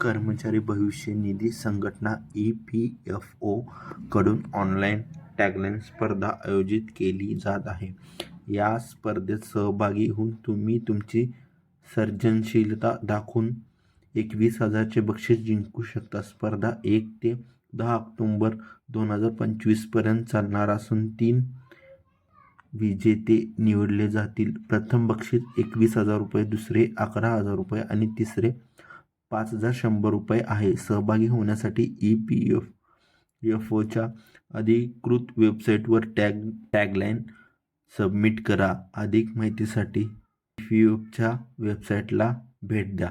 कर्मचारी भविष्य निधी संघटना EPFO कडून ऑनलाईन टॅगलाईन स्पर्धा आयोजित केली जात आहे. या स्पर्धेत सहभागी होऊन तुम्ही तुमची सर्जनशीलता दाखवून 21,000 चे बक्षीस जिंकू शकता. स्पर्धा 1 ते 10 ऑक्टोबर 2025 पर्यंत चालणार असून 3 विजेते निवडले जातील. प्रथम बक्षीस ₹21,000, दुसरे ₹11,000 आणि तिसरे ₹5,100 आहे. सहभागी होण्यासाठी EPFOच्या अधिकृत वेबसाईटवर टॅगलाईन सबमिट करा. अधिक माहितीसाठी EPFOच्या वेबसाईटला भेट द्या.